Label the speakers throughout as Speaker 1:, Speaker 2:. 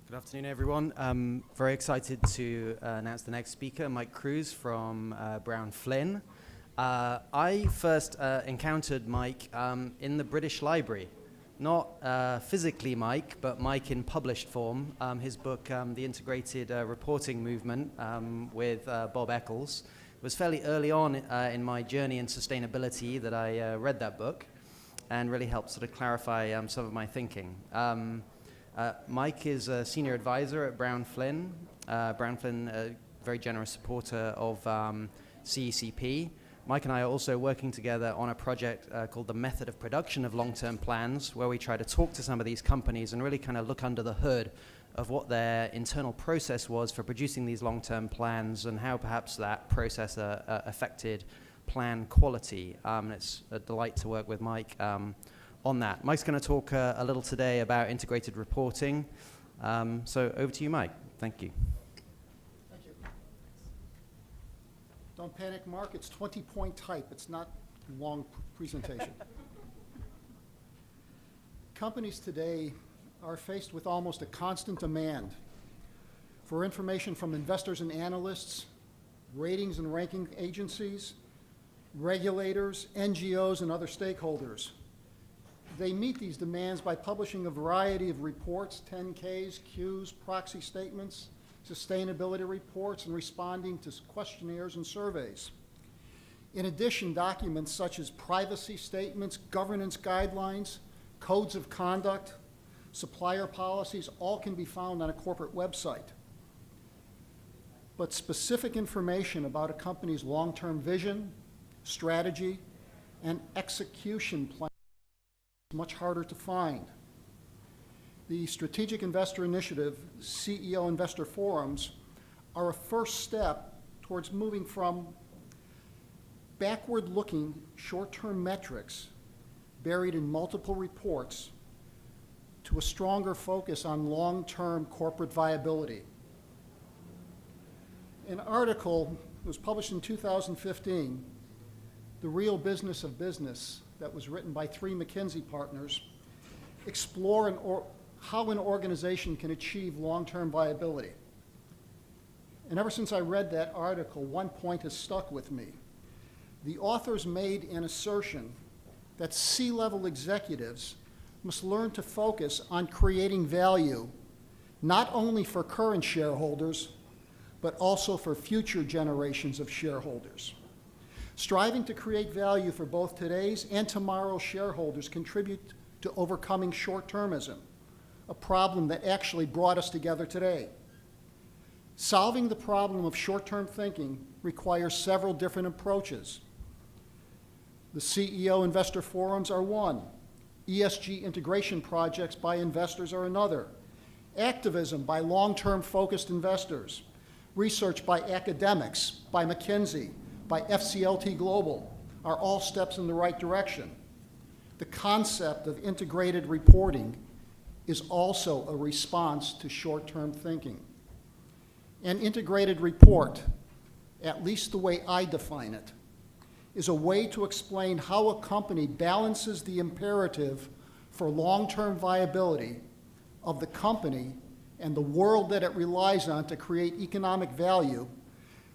Speaker 1: Good afternoon, everyone. I'm very excited to announce the next speaker, Mike Krzus from BrownFlynn. I first encountered Mike in the British Library. Not physically Mike, but Mike in published form. His book, The Integrated Reporting Movement with Bob Eccles, was fairly early on in my journey in sustainability that I read that book and really helped sort of clarify some of my thinking. Mike is a senior advisor at BrownFlynn. BrownFlynn, a very generous supporter of CECP. Mike and I are also working together on a project called the Method of Production of Long-Term Plans, where we try to talk to some of these companies and really kind of look under the hood of what their internal process was for producing these long-term plans and how perhaps that process affected plan quality. It's a delight to work with Mike on that. Mike's going to talk a little today about integrated reporting. So over to you, Mike. Thank you.
Speaker 2: Thank you. Don't panic, Mark. It's 20-point type. It's not a long presentation. Companies today are faced with almost a constant demand for information from investors and analysts, ratings and ranking agencies, regulators, NGOs, and other stakeholders. They meet these demands by publishing a variety of reports, 10-Ks, Qs, proxy statements, sustainability reports, and responding to questionnaires and surveys. In addition, documents such as privacy statements, governance guidelines, codes of conduct, supplier policies, all can be found on a corporate website. But specific information about a company's long-term vision, strategy, and execution plan much harder to find. The Strategic Investor Initiative, CEO Investor Forums, are a first step towards moving from backward-looking short-term metrics buried in multiple reports to a stronger focus on long-term corporate viability. An article was published in 2015, The Real Business of Business, that was written by 3 McKinsey partners, explore how an organization can achieve long-term viability. And ever since I read that article, one point has stuck with me. The authors made an assertion that C-level executives must learn to focus on creating value, not only for current shareholders, but also for future generations of shareholders. Striving to create value for both today's and tomorrow's shareholders contribute to overcoming short-termism, a problem that actually brought us together today. Solving the problem of short-term thinking requires several different approaches. The CEO Investor Forums are one. ESG integration projects by investors are another. Activism by long-term focused investors. Research by academics, by McKinsey, by FCLT Global are all steps in the right direction. The concept of integrated reporting is also a response to short-term thinking. An integrated report, at least the way I define it, is a way to explain how a company balances the imperative for long-term viability of the company and the world that it relies on to create economic value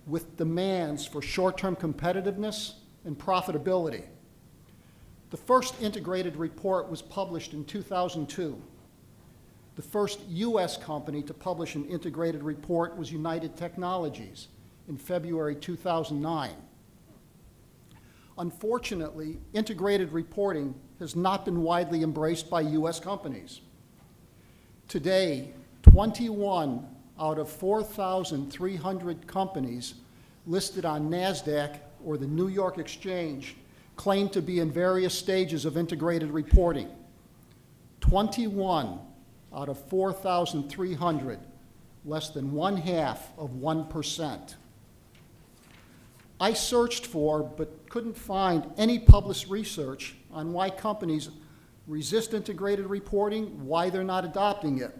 Speaker 2: with demands for short-term competitiveness and profitability. The first integrated report was published in 2002. The first U.S. company to publish an integrated report was United Technologies in February 2009. Unfortunately, integrated reporting has not been widely embraced by U.S. companies. Today, 21 out of 4,300 companies listed on NASDAQ or the New York Exchange claim to be in various stages of integrated reporting. 21 out of 4,300, less than 0.5%. I searched for, but couldn't find any published research on why companies resist integrated reporting, why they're not adopting it.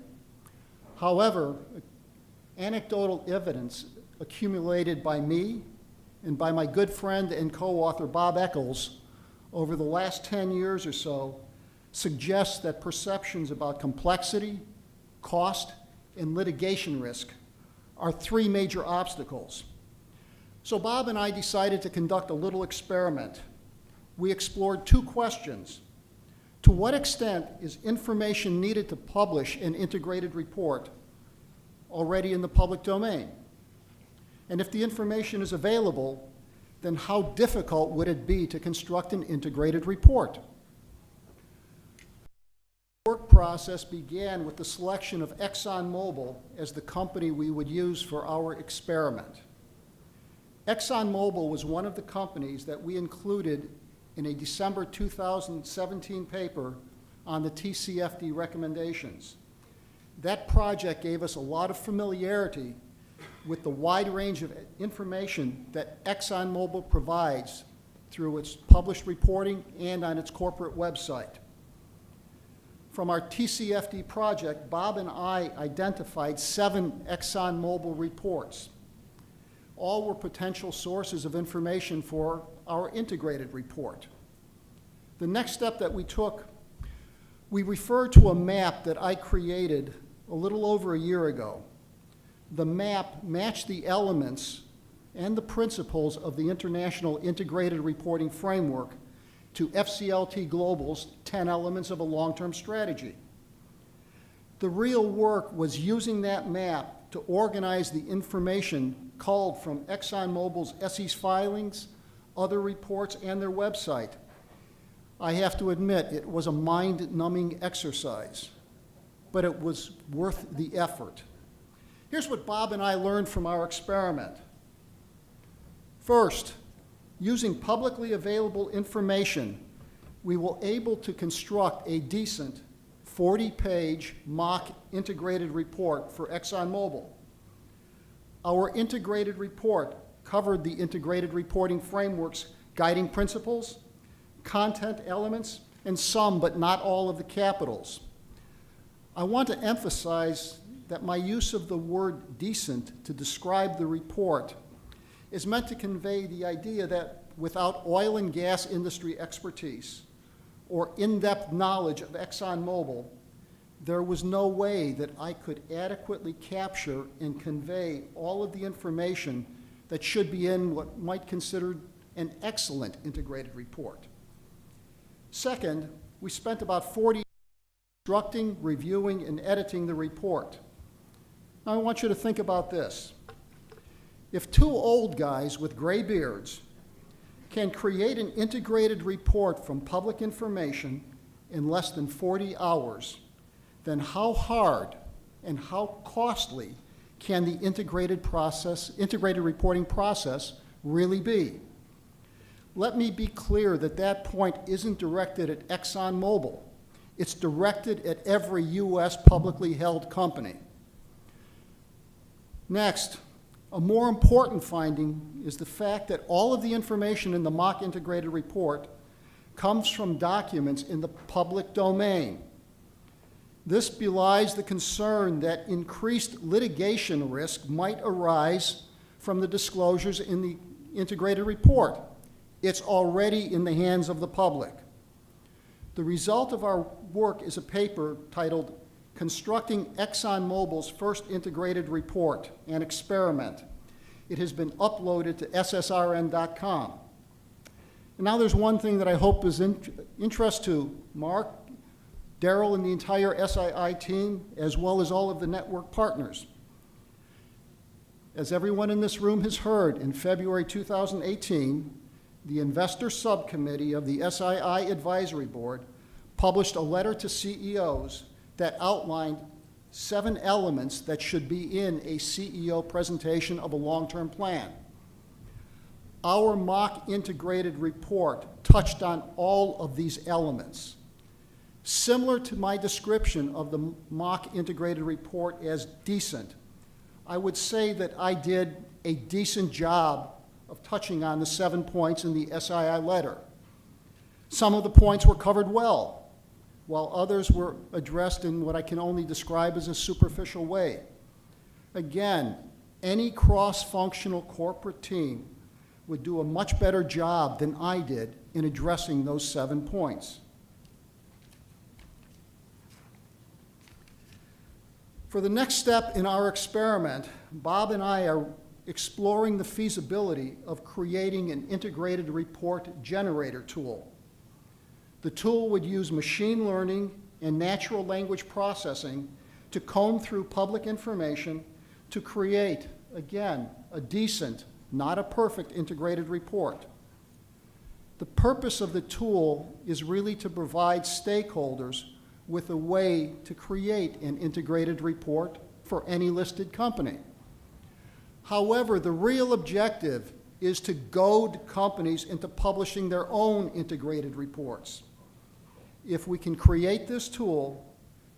Speaker 2: However, anecdotal evidence accumulated by me and by my good friend and co-author Bob Eccles over the last 10 years or so suggests that perceptions about complexity, cost, and litigation risk are three major obstacles. So Bob and I decided to conduct a little experiment. We explored two questions. To what extent is information needed to publish an integrated report already in the public domain? And if the information is available, then how difficult would it be to construct an integrated report? The work process began with the selection of ExxonMobil as the company we would use for our experiment. ExxonMobil was one of the companies that we included in a December 2017 paper on the TCFD recommendations. That project gave us a lot of familiarity with the wide range of information that ExxonMobil provides through its published reporting and on its corporate website. From our TCFD project, Bob and I identified 7 ExxonMobil reports. All were potential sources of information for our integrated report. The next step that we took, we referred to a map that I created a little over a year ago. The map matched the elements and the principles of the International Integrated Reporting Framework to FCLT Global's 10 elements of a long-term strategy. The real work was using that map to organize the information culled from ExxonMobil's SEC filings, other reports, and their website. I have to admit, it was a mind-numbing exercise, but it was worth the effort. Here's what Bob and I learned from our experiment. First, using publicly available information, we were able to construct a decent 40-page mock integrated report for ExxonMobil. Our integrated report covered the integrated reporting framework's guiding principles, content elements, and some but not all of the capitals. I want to emphasize that my use of the word decent to describe the report is meant to convey the idea that without oil and gas industry expertise or in-depth knowledge of ExxonMobil, there was no way that I could adequately capture and convey all of the information that should be in what might be considered an excellent integrated report. Second, we spent about 40 years constructing, reviewing, and editing the report. Now I want you to think about this. If two old guys with gray beards can create an integrated report from public information in less than 40 hours, then how hard and how costly can the integrated reporting process really be? Let me be clear that that point isn't directed at ExxonMobil. It's directed at every U.S. publicly held company. Next, a more important finding is the fact that all of the information in the mock integrated report comes from documents in the public domain. This belies the concern that increased litigation risk might arise from the disclosures in the integrated report. It's already in the hands of the public. The result of our work is a paper titled Constructing ExxonMobil's First Integrated Report, an Experiment. It has been uploaded to ssrn.com. And now there's one thing that I hope is interest to Mark, Daryl, and the entire SII team, as well as all of the network partners. As everyone in this room has heard, in February 2018, the Investor Subcommittee of the SII Advisory Board published a letter to CEOs that outlined 7 elements that should be in a CEO presentation of a long-term plan. Our mock integrated report touched on all of these elements. Similar to my description of the mock integrated report as decent, I would say that I did a decent job of touching on the 7 points in the SII letter. Some of the points were covered well, while others were addressed in what I can only describe as a superficial way. Again, any cross-functional corporate team would do a much better job than I did in addressing those 7 points. For the next step in our experiment, Bob and I are exploring the feasibility of creating an integrated report generator tool. The tool would use machine learning and natural language processing to comb through public information to create, again, a decent, not a perfect integrated report. The purpose of the tool is really to provide stakeholders with a way to create an integrated report for any listed company. However, the real objective is to goad companies into publishing their own integrated reports. If we can create this tool,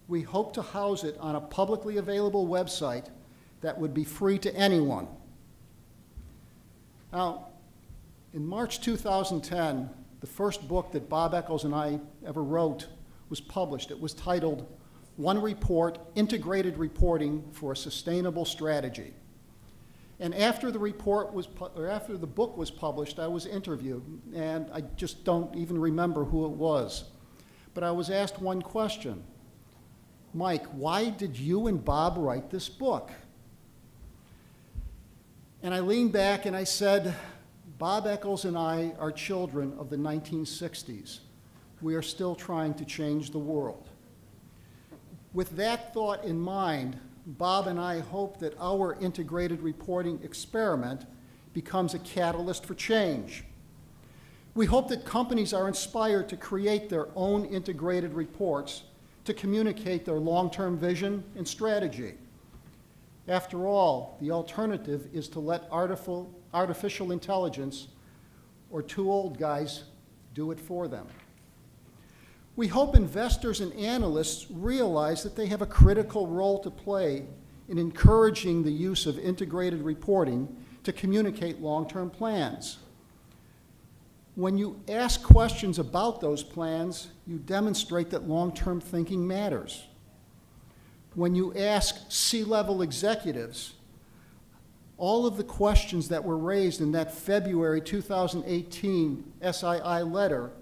Speaker 2: we hope to house it on a publicly available website that would be free to anyone. Now, in March 2010, the first book that Bob Eccles and I ever wrote was published. It was titled One Report, Integrated Reporting for a Sustainable Strategy. And after the book was published, I was interviewed, and I just don't even remember who it was. But I was asked one question. Mike, why did you and Bob write this book? And I leaned back and I said, Bob Eccles and I are children of the 1960s. We are still trying to change the world. With that thought in mind, Bob and I hope that our integrated reporting experiment becomes a catalyst for change. We hope that companies are inspired to create their own integrated reports to communicate their long-term vision and strategy. After all, the alternative is to let artificial intelligence or two old guys do it for them. We hope investors and analysts realize that they have a critical role to play in encouraging the use of integrated reporting to communicate long-term plans. When you ask questions about those plans, you demonstrate that long-term thinking matters. When you ask C-level executives, all of the questions that were raised in that February 2018 SII letter,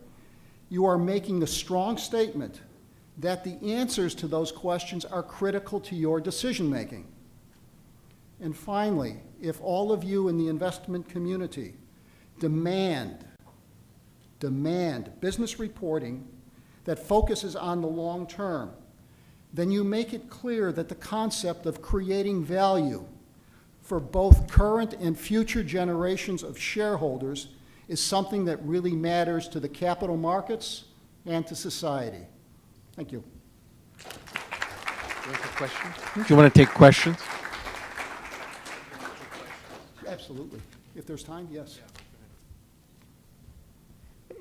Speaker 2: you are making a strong statement that the answers to those questions are critical to your decision-making. And finally, if all of you in the investment community demand business reporting that focuses on the long term, then you make it clear that the concept of creating value for both current and future generations of shareholders is something that really matters to the capital markets and to society. Thank you.
Speaker 3: Do you want to take questions?
Speaker 2: Absolutely. If there's time, yes.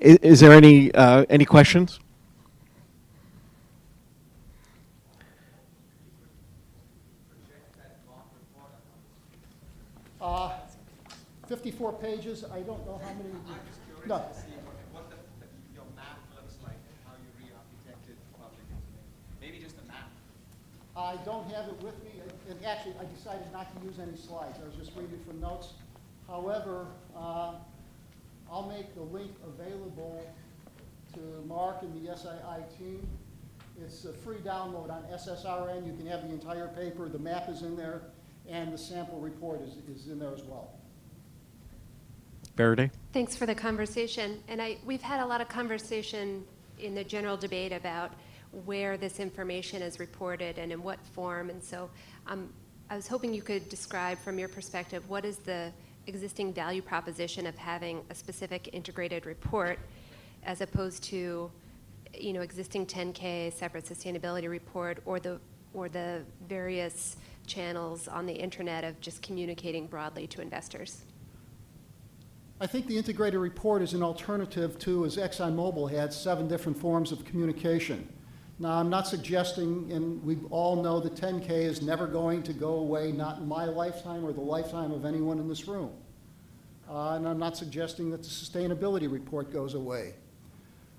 Speaker 3: Is there any questions?
Speaker 2: 54 pages. I don't know how many.
Speaker 4: I'm just curious
Speaker 2: No.
Speaker 4: to see what your map looks like and how you re-architected public information. Maybe just a map.
Speaker 2: I don't have it with me. And actually, I decided not to use any slides. I was just reading from notes. However, I'll make the link available to Mark and the SII team. It's a free download on SSRN. You can have the entire paper. The map is in there, and the sample report is in there as well.
Speaker 3: Faraday?
Speaker 5: Thanks for the conversation. And we've had a lot of conversation in the general debate about where this information is reported and in what form. And so I was hoping you could describe from your perspective, what is the existing value proposition of having a specific integrated report as opposed to, you know, existing 10K, separate sustainability report, or the various channels on the internet of just communicating broadly to investors?
Speaker 2: I think the integrated report is an alternative to, as ExxonMobil had, 7 different forms of communication. Now, I'm not suggesting, and we all know that 10K is never going to go away, not in my lifetime or the lifetime of anyone in this room. And I'm not suggesting that the sustainability report goes away.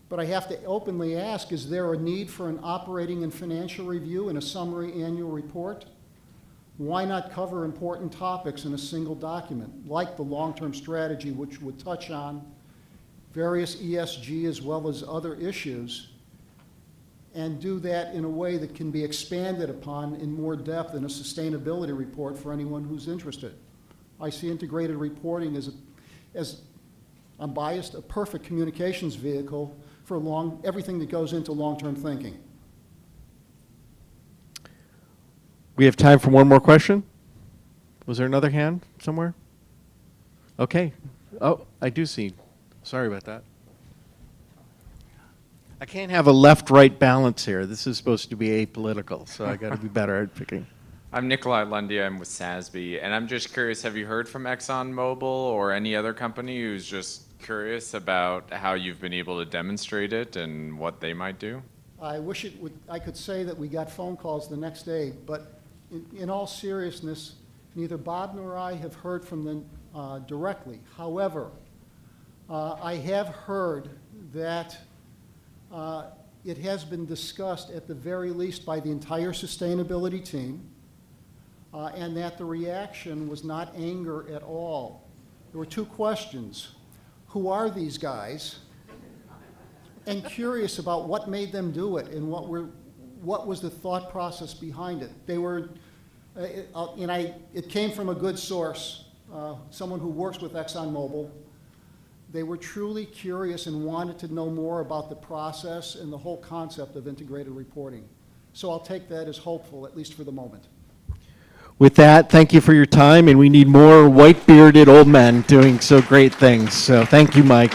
Speaker 2: But I have to openly ask, is there a need for an operating and financial review in a summary annual report? Why not cover important topics in a single document, like the long-term strategy, which would touch on various ESG as well as other issues, and do that in a way that can be expanded upon in more depth in a sustainability report for anyone who's interested. I see integrated reporting as I'm biased, a perfect communications vehicle for everything that goes into long-term thinking.
Speaker 3: We have time for one more question. Was there another hand somewhere? Okay. Oh, I do see. Sorry about that. I can't have a left-right balance here. This is supposed to be apolitical, so I got to be better at picking.
Speaker 6: I'm Nikolai Lundy. I'm with SASB, and I'm just curious, have you heard from ExxonMobil or any other company who's just curious about how you've been able to demonstrate it and what they might do?
Speaker 2: I wish I could say that we got phone calls the next day, but in all seriousness, neither Bob nor I have heard from them directly. However, I have heard that it has been discussed at the very least by the entire sustainability team, and that the reaction was not anger at all. There were two questions. Who are these guys? And curious about what made them do it and what was the thought process behind it. They were, it came from a good source, someone who works with ExxonMobil. They were truly curious and wanted to know more about the process and the whole concept of integrated reporting. So I'll take that as hopeful, at least for the moment.
Speaker 3: With that, thank you for your time, and we need more white-bearded old men doing so great things. So thank you, Mike.